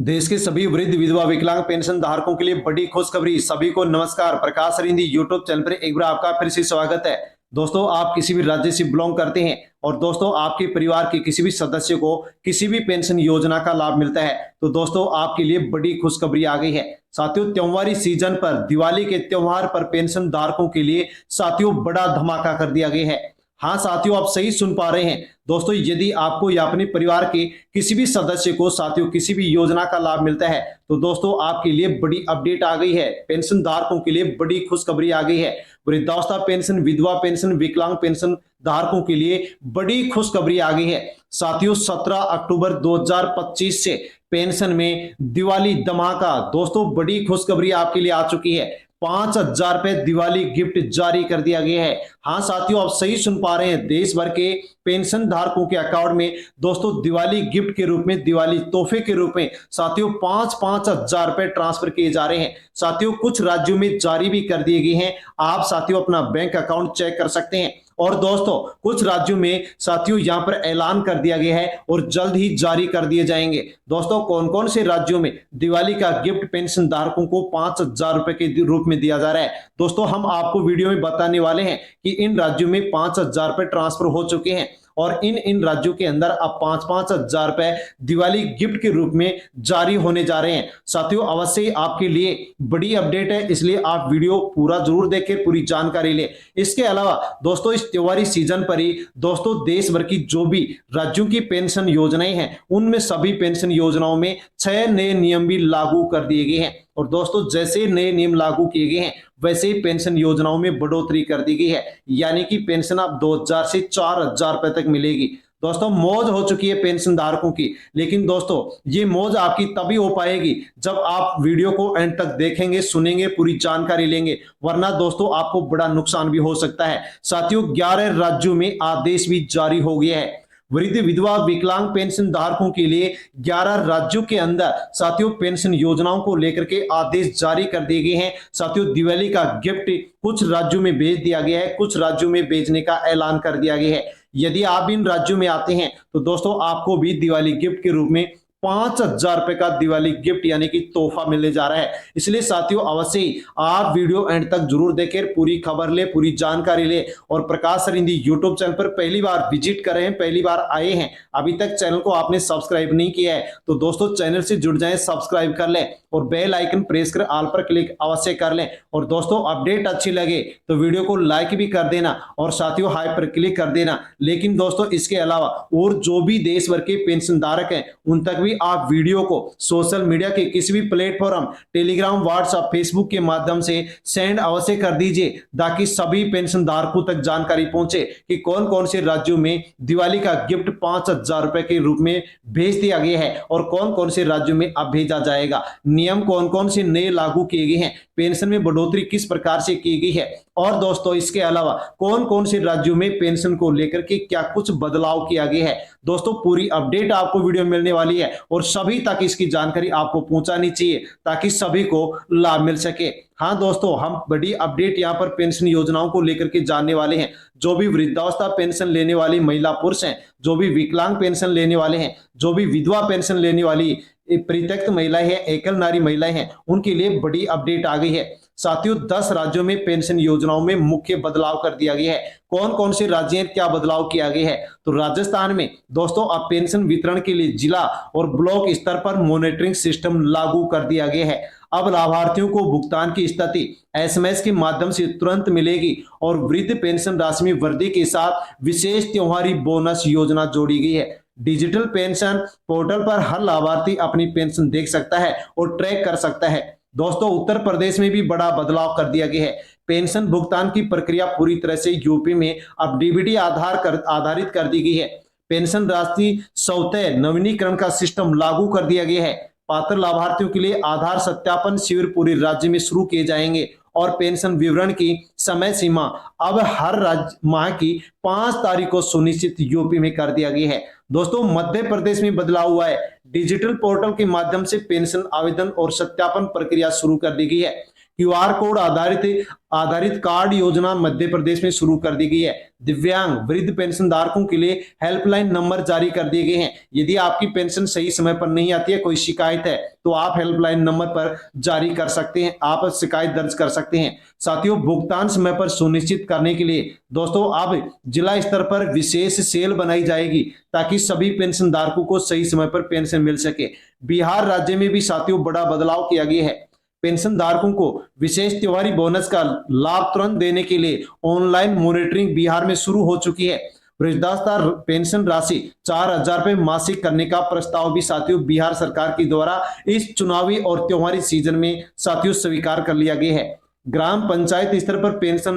देश के सभी वृद्ध विधवा विकलांग पेंशन धारकों के लिए बड़ी खुशखबरी। सभी को नमस्कार। प्रकाश अरिंदी यूट्यूब चैनल पर एक बार आपका फिर से स्वागत है। दोस्तों, आप किसी भी राज्य से बिलोंग करते हैं और दोस्तों आपके परिवार के किसी भी सदस्य को किसी भी पेंशन योजना का लाभ मिलता है तो दोस्तों आपके लिए बड़ी खुशखबरी आ गई है। साथियों, त्योहारी सीजन पर, दिवाली के त्योहार पर पेंशन धारकों के लिए साथियों बड़ा धमाका कर दिया गया है। हाँ साथियों, आप सही सुन पा रहे हैं। दोस्तों, यदि आपको या अपने परिवार के किसी भी सदस्य को साथियों किसी भी योजना का लाभ मिलता है तो दोस्तों आपके लिए बड़ी अपडेट आ गई है। पेंशन धारकों के लिए बड़ी खुशखबरी आ गई है। वृद्धावस्था पेंशन, विधवा पेंशन, विकलांग पेंशन धारकों के लिए बड़ी खुशखबरी आ गई है। साथियों, 17 अक्टूबर 2025 से पेंशन में दिवाली धमाका। दोस्तों, बड़ी खुशखबरी आपके लिए आ चुकी है। 5,000 रुपए दिवाली गिफ्ट जारी कर दिया गया है। हाँ साथियों, आप सही सुन पा रहे हैं। देश भर के पेंशन धारकों के अकाउंट में दोस्तों दिवाली गिफ्ट के रूप में, दिवाली तोहफे के रूप में साथियों 5,000 रुपए ट्रांसफर किए जा रहे हैं। साथियों, कुछ राज्यों में जारी भी कर दिए गए हैं। आप साथियों अपना बैंक अकाउंट चेक कर सकते हैं। और दोस्तों कुछ राज्यों में साथियों यहां पर ऐलान कर दिया गया है और जल्द ही जारी कर दिए जाएंगे। दोस्तों, कौन कौन से राज्यों में दिवाली का गिफ्ट पेंशन धारकों को 5,000 रुपए के रूप में दिया जा रहा है, दोस्तों हम आपको वीडियो में बताने वाले हैं कि इन राज्यों में 5,000 रुपए ट्रांसफर हो चुके हैं और इन राज्यों के अंदर अब 5,000 रुपए दिवाली गिफ्ट के रूप में जारी होने जा रहे हैं। साथियों, अवश्य ही आपके लिए बड़ी अपडेट है, इसलिए आप वीडियो पूरा जरूर देखें, पूरी जानकारी ले। इसके अलावा दोस्तों इस त्योहारी सीजन पर ही दोस्तों देश भर की जो भी राज्यों की पेंशन योजनाएं हैं उनमें सभी पेंशन योजनाओं में 6 नए नियम भी लागू कर दिए गए हैं। और दोस्तों जैसे नए नियम लागू किए गए हैं वैसे ही पेंशन योजनाओं में बढ़ोतरी कर दी गई है, यानी कि पेंशन अब 2,000 से 4,000 रुपए तक मिलेगी। दोस्तों मौज हो चुकी है पेंशन धारकों की, लेकिन दोस्तों ये मौज आपकी तभी हो पाएगी जब आप वीडियो को एंड तक देखेंगे, सुनेंगे, पूरी जानकारी लेंगे, वरना दोस्तों आपको बड़ा नुकसान भी हो सकता है। साथियों, 11 राज्यों में आदेश भी जारी हो गया है। वृद्ध विधवा विकलांग पेंशन धारकों के लिए 11 राज्यों के अंदर साथियों पेंशन योजनाओं को लेकर के आदेश जारी कर दिए गए हैं। साथियों, दिवाली का गिफ्ट कुछ राज्यों में भेज दिया गया है, कुछ राज्यों में भेजने का ऐलान कर दिया गया है। यदि आप इन राज्यों में आते हैं तो दोस्तों आपको भी दिवाली गिफ्ट के रूप में 5,000 रुपए का दिवाली गिफ्ट यानी कि तोहफा मिलने जा रहा है। इसलिए साथियों अवश्य ही आप वीडियो एंड तक जरूर देखें, पूरी खबर ले, पूरी जानकारी ले। और प्रकाश अरिंदी यूट्यूब चैनल पर पहली बार विजिट कर रहे हैं, पहली बार आए हैं, अभी तक चैनल को आपने सब्सक्राइब नहीं किया है तो दोस्तों चैनल से जुड़ जाएं, सब्सक्राइब कर लें और बेल आइकन प्रेस कर ऑल पर क्लिक अवश्य कर लें। और दोस्तों अपडेट अच्छी लगे तो वीडियो को लाइक भी कर देना और साथियों हाई पर क्लिक कर देना। लेकिन दोस्तों इसके अलावा और जो भी देश भर के पेंशन धारक हैं उन तक भी आप वीडियो को सोशल मीडिया के किसी भी प्लेटफॉर्म, टेलीग्राम, व्हाट्सएप, फेसबुक के माध्यम से सेंड अवश्य कर दीजिए ताकि सभी पेंशन धारकों तक जानकारी पहुंचे कि कौन कौन से राज्यों में दिवाली का गिफ्ट 5,000 रुपए के रूप में भेज दिया गया है और कौन कौन से राज्यों में अब भेजा जाएगा, नियम कौन कौन से नए लागू किए गए हैं, पेंशन में बढ़ोतरी किस प्रकार से की गई है और दोस्तों इसके अलावा कौन कौन से राज्यों में पेंशन को लेकर के क्या कुछ बदलाव किया गया है। दोस्तों पूरी अपडेट आपको वीडियो मिलने वाली है और सभी तक इसकी जानकारी आपको पहुंचानी चाहिए ताकि सभी को लाभ मिल सके। हाँ दोस्तों, हम बड़ी अपडेट यहाँ पर पेंशन योजनाओं को लेकर के जानने वाले हैं। जो भी वृद्धावस्था पेंशन लेने वाली महिला पुरुष हैं, जो भी विकलांग पेंशन लेने वाले हैं, जो भी विधवा पेंशन लेने वाली परित्यक्त महिलाएं हैं, एकल नारी महिलाएं हैं, उनके लिए बड़ी अपडेट आ गई है। साथियों 10 राज्यों में पेंशन योजनाओं में मुख्य बदलाव कर दिया गया है। कौन कौन से राज्य हैं, क्या बदलाव किया गया है? तो राजस्थान में दोस्तों अब पेंशन वितरण के लिए जिला और ब्लॉक स्तर पर मॉनिटरिंग सिस्टम लागू कर दिया गया है। अब लाभार्थियों को भुगतान की स्थिति एसएमएस के माध्यम से तुरंत मिलेगी और वृद्ध पेंशन राशि में वृद्धि के साथ विशेष त्योहारी बोनस योजना जोड़ी गई है। डिजिटल पेंशन पोर्टल पर हर लाभार्थी अपनी पेंशन देख सकता है और ट्रैक कर सकता है। दोस्तों उत्तर प्रदेश में भी बड़ा बदलाव कर दिया गया है। पेंशन भुगतान की प्रक्रिया पूरी तरह से यूपी में अब डीबीटी आधारित कर दी गई है। पेंशन राशि स्वतः नवीनीकरण का सिस्टम लागू कर दिया गया है। पात्र लाभार्थियों के लिए आधार सत्यापन शिविर पूरे राज्य में शुरू किए जाएंगे और पेंशन विवरण की समय सीमा अब हर माह की 5 तारीख को सुनिश्चित यूपी में कर दिया गया है। दोस्तों मध्य प्रदेश में बदलाव हुआ है। डिजिटल पोर्टल के माध्यम से पेंशन आवेदन और सत्यापन प्रक्रिया शुरू कर दी गई है। क्यूआर कोड आधारित कार्ड योजना मध्य प्रदेश में शुरू कर दी गई है। दिव्यांग वृद्ध पेंशन धारकों के लिए हेल्पलाइन नंबर जारी कर दिए गए हैं। यदि आपकी पेंशन सही समय पर नहीं आती है, कोई शिकायत है, तो आप हेल्पलाइन नंबर पर जारी कर सकते हैं, आप शिकायत दर्ज कर सकते हैं। साथियों, भुगतान समय पर सुनिश्चित करने के लिए दोस्तों अब जिला स्तर पर विशेष सेल बनाई जाएगी ताकि सभी पेंशन धारकों को सही समय पर पेंशन मिल सके। बिहार राज्य में भी साथियों बड़ा बदलाव किया गया है। पेंशन धारकों को विशेष त्योहारी बोनस का लाभ तुरंत देने के लिए ऑनलाइन मॉनिटरिंग बिहार में शुरू हो चुकी है। वृद्धावस्था पेंशन राशि 4,000 रुपए मासिक करने का प्रस्ताव भी साथियों बिहार सरकार के द्वारा इस चुनावी और त्योहारी सीजन में साथियों स्वीकार कर लिया गया है। ग्राम पंचायत स्तर पर पेंशन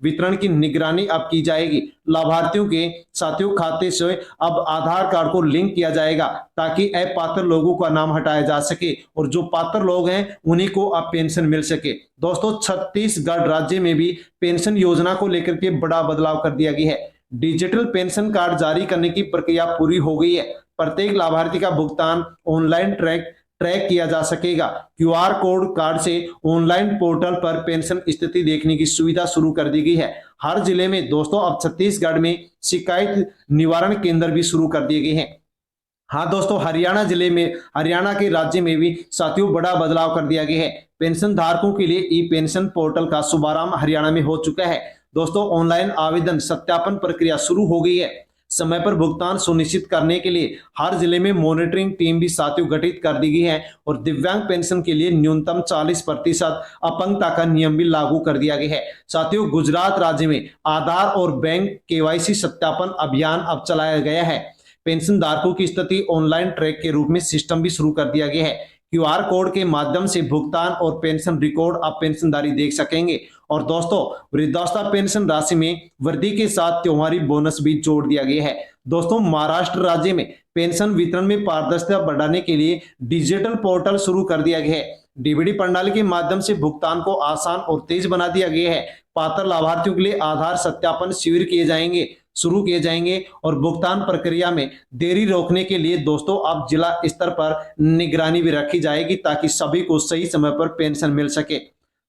वितरण की निगरानी अब की जाएगी। लाभार्थियों के साथियों खाते से अब आधार कार्ड को लिंक किया जाएगा ताकि अपात्र लोगों का नाम हटाया जा सके और जो पात्र लोग हैं उन्हीं को अब पेंशन मिल सके। दोस्तों, छत्तीसगढ़ राज्य में भी पेंशन योजना को लेकर के बड़ा बदलाव कर दिया गया है। डिजिटल पेंशन कार्ड जारी करने की प्रक्रिया पूरी हो गई है। प्रत्येक लाभार्थी का भुगतान ऑनलाइन ट्रैक किया जा सकेगा। क्यूआर कोड कार्ड से ऑनलाइन पोर्टल पर पेंशन स्थिति देखने की सुविधा शुरू कर दी गई है। हर जिले में दोस्तों अब छत्तीसगढ़ में शिकायत निवारण केंद्र भी शुरू कर दिए गए हैं। हाँ दोस्तों, हरियाणा के राज्य में भी साथियों बड़ा बदलाव कर दिया गया है। पेंशन धारकों के लिए ई पेंशन पोर्टल का शुभारंभ हरियाणा में हो चुका है। दोस्तों, ऑनलाइन आवेदन सत्यापन प्रक्रिया शुरू हो गई है। समय पर भुगतान सुनिश्चित करने के लिए हर जिले में मॉनिटरिंग टीम भी साथियों गठित कर दी गई है और दिव्यांग पेंशन के लिए न्यूनतम 40% अपंगता का नियम भी लागू कर दिया गया है। साथियों, गुजरात राज्य में आधार और बैंक केवाईसी सत्यापन अभियान अब चलाया गया है। पेंशन धारकों की स्थिति ऑनलाइन ट्रैक के रूप में सिस्टम भी शुरू कर दिया गया है। क्यूआर कोड के माध्यम से भुगतान और पेंशन रिकॉर्ड अब पेंशनधारी देख सकेंगे। और दोस्तों, वृद्धावस्था पेंशन राशि में वृद्धि के साथ त्योहारी बोनस भी जोड़ दिया गया है। दोस्तों, महाराष्ट्र राज्य में पेंशन वितरण में पारदर्शिता बढ़ाने के लिए डिजिटल पोर्टल शुरू कर दिया गया है। डीबीडी प्रणाली के माध्यम से भुगतान को आसान और तेज बना दिया गया है। पात्र लाभार्थियों के लिए आधार सत्यापन शिविर शुरू किए जाएंगे और भुगतान प्रक्रिया में देरी रोकने के लिए दोस्तों अब जिला स्तर पर निगरानी भी रखी जाएगी ताकि सभी को सही समय पर पेंशन मिल सके।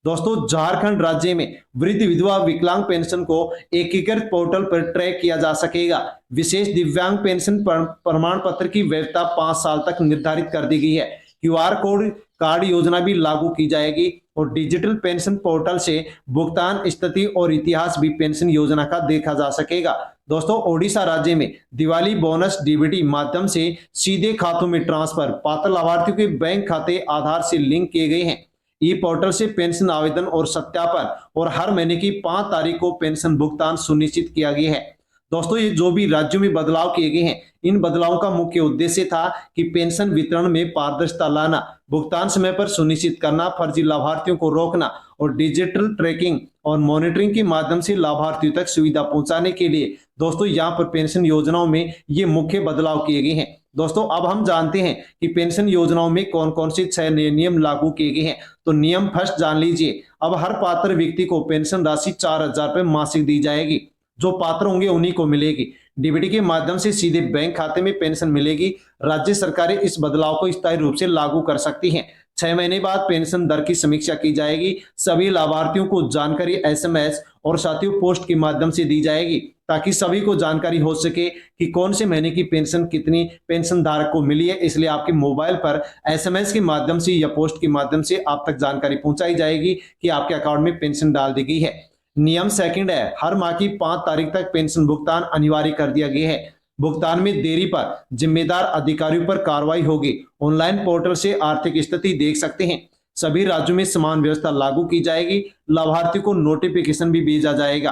दोस्तों, झारखंड राज्य में वृद्ध विधवा विकलांग पेंशन को एकीकृत पोर्टल पर ट्रैक किया जा सकेगा। विशेष दिव्यांग पेंशन प्रमाण पत्र की वैधता 5 साल तक निर्धारित कर दी गई है। क्यूआर कोड कार्ड योजना भी लागू की जाएगी और डिजिटल पेंशन पोर्टल से भुगतान स्थिति और इतिहास भी पेंशन योजना का देखा जा सकेगा। दोस्तों, ओडिशा राज्य में दिवाली बोनस डीबीटी माध्यम से सीधे खातों में ट्रांसफर, पात्र लाभार्थियों के बैंक खाते आधार से लिंक किए गए हैं। ई पोर्टल से पेंशन आवेदन और सत्यापन और हर महीने की 5 तारीख को पेंशन भुगतान सुनिश्चित किया गया है। दोस्तों, ये जो भी राज्यों में बदलाव किए गए हैं, इन बदलावों का मुख्य उद्देश्य था कि पेंशन वितरण में पारदर्शिता लाना, भुगतान समय पर सुनिश्चित करना, फर्जी लाभार्थियों को रोकना और डिजिटल ट्रैकिंग और मॉनिटरिंग के माध्यम से लाभार्थियों तक सुविधा पहुंचाने के लिए दोस्तों यहाँ पर पेंशन योजनाओं में ये मुख्य बदलाव किए गए हैं। दोस्तों, अब हम जानते हैं कि पेंशन योजनाओं में कौन कौन से 6 नियम लागू किए गए हैं। तो नियम फर्स्ट जान लीजिए। अब हर पात्र व्यक्ति को पेंशन राशि 4,000 रुपए मासिक दी जाएगी। जो पात्र होंगे उन्हीं को मिलेगी। डीबीटी के माध्यम से सीधे बैंक खाते में पेंशन मिलेगी। राज्य सरकारें इस बदलाव को स्थायी रूप से लागू कर सकती हैं। 6 महीने बाद पेंशन दर की समीक्षा की जाएगी। सभी लाभार्थियों को जानकारी एसएमएस और साथियों पोस्ट के माध्यम से दी जाएगी ताकि सभी को जानकारी हो सके कि कौन से महीने की पेंशन कितनी पेंशन धारक को मिली है। इसलिए आपके मोबाइल पर एसएमएस के माध्यम से या पोस्ट के माध्यम से आप तक जानकारी पहुंचाई जाएगी कि आपके अकाउंट में पेंशन डाल दी गई है। नियम सेकंड है, हर माह की 5 तारीख तक पेंशन भुगतान अनिवार्य कर दिया गया है। भुगतान में देरी पर जिम्मेदार अधिकारियों पर कार्रवाई होगी। ऑनलाइन पोर्टल से आर्थिक स्थिति देख सकते हैं। सभी राज्यों में समान व्यवस्था लागू की जाएगी। लाभार्थी को नोटिफिकेशन भी भेजा जाएगा।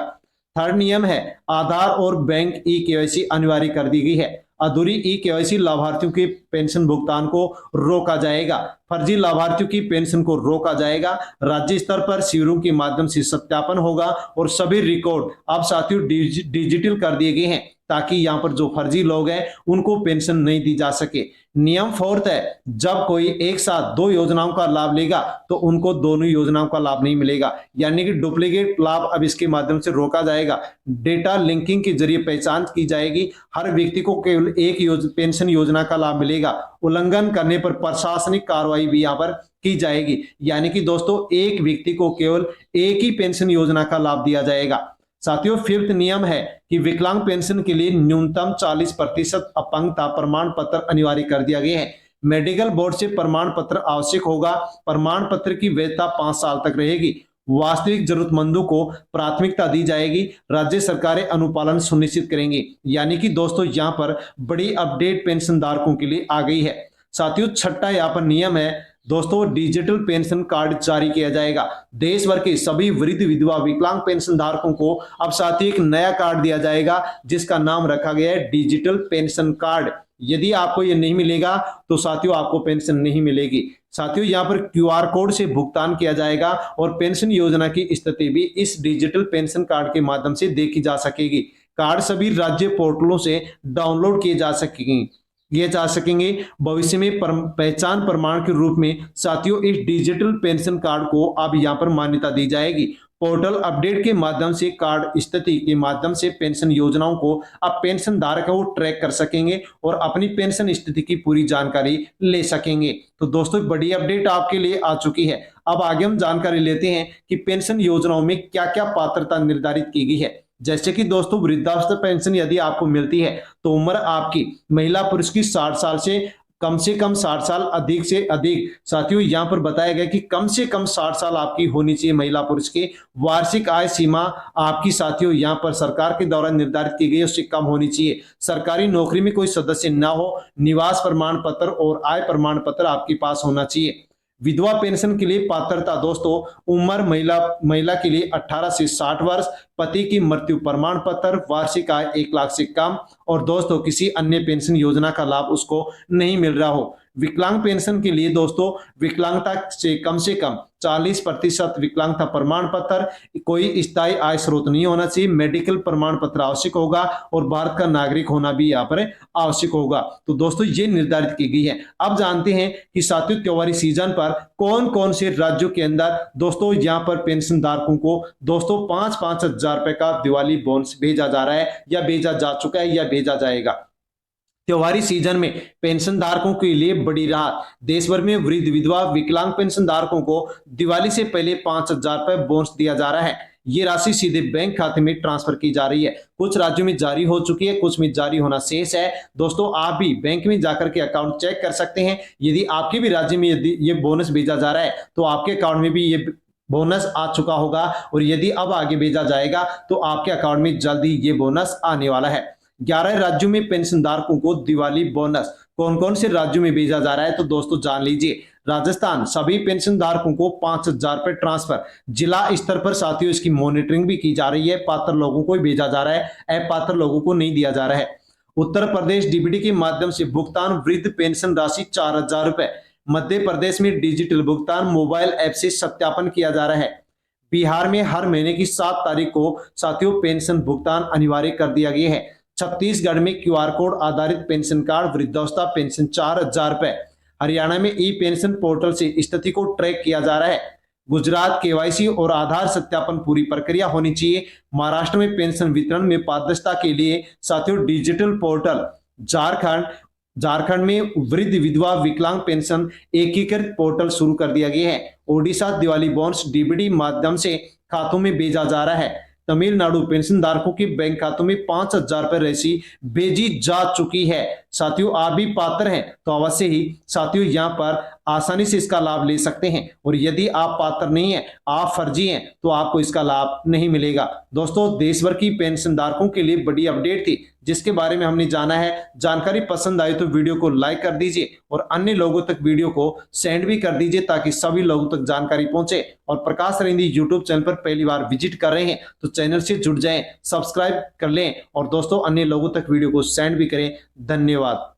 थर्ड नियम है, आधार और बैंक ई केवाईसी अनिवार्य कर दी गई है। अधूरी ई केवाईसी लाभार्थियों के पेंशन भुगतान को रोका जाएगा। फर्जी लाभार्थियों की पेंशन को रोका जाएगा। राज्य स्तर पर शिविरों के माध्यम से सत्यापन होगा और सभी रिकॉर्ड अब साथियों डिजिटल कर दिए गए हैं ताकि यहाँ पर जो फर्जी लोग हैं उनको पेंशन नहीं दी जा सके। नियम फोर्थ है, जब कोई एक साथ दो योजनाओं का लाभ लेगा तो उनको दोनों योजनाओं का लाभ नहीं मिलेगा, यानी कि डुप्लीकेट लाभ अब इसके माध्यम से रोका जाएगा। डेटा लिंकिंग के जरिए पहचान की जाएगी, हर व्यक्ति को केवल एक पेंशन योजना का लाभ मिलेगा। उल्लंघन करने पर प्रशासनिक कार्रवाई भी यहाँ पर की जाएगी, यानी कि दोस्तों एक व्यक्ति को केवल एक ही पेंशन योजना का लाभ दिया जाएगा। साथियों, फिफ्थ नियम है कि विकलांग पेंशन के लिए न्यूनतम 40% अपंगता प्रमाण पत्र अनिवार्य कर दिया गया है। मेडिकल बोर्ड से प्रमाण पत्र आवश्यक होगा। प्रमाण पत्र की वैधता 5 साल तक रहेगी। वास्तविक जरूरतमंदों को प्राथमिकता दी जाएगी। राज्य सरकारें अनुपालन सुनिश्चित करेंगी। यानी कि दोस्तों यहाँ पर बड़ी अपडेट पेंशन धारकों के लिए आ गई है। साथियों, छठा यहाँ पर नियम है दोस्तों, डिजिटल पेंशन कार्ड जारी किया जाएगा। देश भर के सभी वृद्ध विधवा विकलांग पेंशन धारकों को अब साथियों एक नया कार्ड दिया जाएगा, जिसका नाम रखा गया है डिजिटल पेंशन कार्ड। यदि आपको ये नहीं मिलेगा तो साथियों आपको पेंशन नहीं मिलेगी। साथियों, यहाँ पर क्यूआर कोड से भुगतान किया जाएगा और पेंशन योजना की स्थिति भी इस डिजिटल पेंशन कार्ड के माध्यम से देखी जा सकेगी। कार्ड सभी राज्य पोर्टलों से डाउनलोड किए जा सकेंगे। भविष्य में पहचान प्रमाण के रूप में साथियों इस डिजिटल पेंशन कार्ड को अब यहाँ पर मान्यता दी जाएगी। पोर्टल अपडेट के माध्यम से कार्ड स्थिति के माध्यम से पेंशन योजनाओं को अब पेंशन धारक वो ट्रैक कर सकेंगे और अपनी पेंशन स्थिति की पूरी जानकारी ले सकेंगे। तो दोस्तों बड़ी अपडेट आपके लिए आ चुकी है। अब आगे हम जानकारी लेते हैं कि पेंशन योजनाओं में क्या क्या पात्रता निर्धारित की गई है। जैसे कि दोस्तों वृद्धावस्था पेंशन यदि आपको मिलती है तो उम्र आपकी महिला पुरुष की 60 साल से कम 60 साल, अधिक से अधिक साथियों यहाँ पर बताया गया कि कम से कम 60 साल आपकी होनी चाहिए महिला पुरुष की। वार्षिक आय सीमा आपकी साथियों यहाँ पर सरकार के द्वारा निर्धारित की गई उससे कम होनी चाहिए। सरकारी नौकरी में कोई सदस्य ना हो। निवास प्रमाण पत्र और आय प्रमाण पत्र आपके पास होना चाहिए। विधवा पेंशन के लिए पात्रता दोस्तों, उम्र महिला के लिए 18 से 60 वर्ष, पति की मृत्यु प्रमाण पत्र, वार्षिक आय 1 लाख से कम और दोस्तों किसी अन्य पेंशन योजना का लाभ उसको नहीं मिल रहा हो। विकलांग पेंशन के लिए दोस्तों विकलांगता से कम 40% विकलांगता प्रमाण पत्र, कोई स्थायी आय स्रोत नहीं होना चाहिए, मेडिकल प्रमाण पत्र आवश्यक होगा और भारत का नागरिक होना भी यहाँ पर आवश्यक होगा। तो दोस्तों ये निर्धारित की गई है। अब जानते हैं कि साथियों त्योहारी सीजन पर कौन कौन से राज्यों के अंदर दोस्तों यहाँ पर पेंशन धारकों को दोस्तों 5-5 हजार रुपए का दिवाली बोनस भेजा जा रहा है या भेजा जा चुका है या भेजा जाएगा। त्योहारी सीजन में पेंशन धारकों के लिए बड़ी राहत। देश भर में वृद्ध विधवा विकलांग पेंशन धारकों को दिवाली से पहले 5,000 रुपए बोनस दिया जा रहा है। ये राशि सीधे बैंक खाते में ट्रांसफर की जा रही है। कुछ राज्यों में जारी हो चुकी है, कुछ में जारी होना शेष है। दोस्तों आप भी बैंक में जाकर के अकाउंट चेक कर सकते हैं। यदि आपके भी राज्य में यदि ये बोनस भेजा जा रहा है तो आपके अकाउंट में भी ये बोनस आ चुका होगा और यदि अब आगे भेजा जाएगा तो आपके अकाउंट में जल्दी ये बोनस आने वाला है। 11 राज्यों में पेंशन धारकों को दिवाली बोनस कौन कौन से राज्यों में भेजा जा रहा है तो दोस्तों जान लीजिए। राजस्थान सभी पेंशन धारकों को 5,000 रुपए ट्रांसफर। जिला स्तर पर साथियों इसकी मॉनिटरिंग भी की जा रही है। पात्र लोगों को भेजा जा रहा है, अपात्र लोगों को नहीं दिया जा रहा है। उत्तर प्रदेश डीबीटी के माध्यम से भुगतान वृद्ध पेंशन राशि 4,000 रुपए। मध्य प्रदेश में डिजिटल भुगतान मोबाइल ऐप से सत्यापन किया जा रहा है। बिहार में हर महीने की 7 तारीख को साथियों पेंशन भुगतान अनिवार्य कर दिया गया है। छत्तीसगढ़ में क्यूआर कोड आधारित पेंशन कार्ड वृद्धावस्था पेंशन 4,000 रुपए। हरियाणा में ई पेंशन पोर्टल से स्थिति को ट्रैक किया जा रहा है। गुजरात केवाईसी और आधार सत्यापन पूरी प्रक्रिया होनी चाहिए। महाराष्ट्र में पेंशन वितरण में पारदर्शिता के लिए साथियों डिजिटल पोर्टल। झारखंड में वृद्ध विधवा विकलांग पेंशन एकीकृत पोर्टल शुरू कर दिया गया है। ओडिशा दिवाली बोनस डीबीटी माध्यम से खातों में भेजा जा रहा है। तमिलनाडु पेंशन धारकों के बैंक खातों में 5,000 रुपए राशि भेजी जा चुकी है। साथियों आप भी पात्र हैं तो अवश्य ही साथियों यहाँ पर आसानी से इसका लाभ ले सकते हैं और यदि आप पात्र नहीं है, आप फर्जी हैं तो आपको इसका लाभ नहीं मिलेगा। दोस्तों देश भर की पेंशन धारकों के लिए बड़ी अपडेट थी जिसके बारे में हमने जाना है। जानकारी पसंद आई तो वीडियो को लाइक कर दीजिए और अन्य लोगों तक वीडियो को सेंड भी कर दीजिए ताकि सभी लोगों तक जानकारी पहुंचे। और प्रकाश सरिंदी यूट्यूब चैनल पर पहली बार विजिट कर रहे हैं तो चैनल से जुड़ जाएं, सब्सक्राइब कर लें और दोस्तों अन्य लोगों तक वीडियो को सेंड भी करें। धन्यवाद।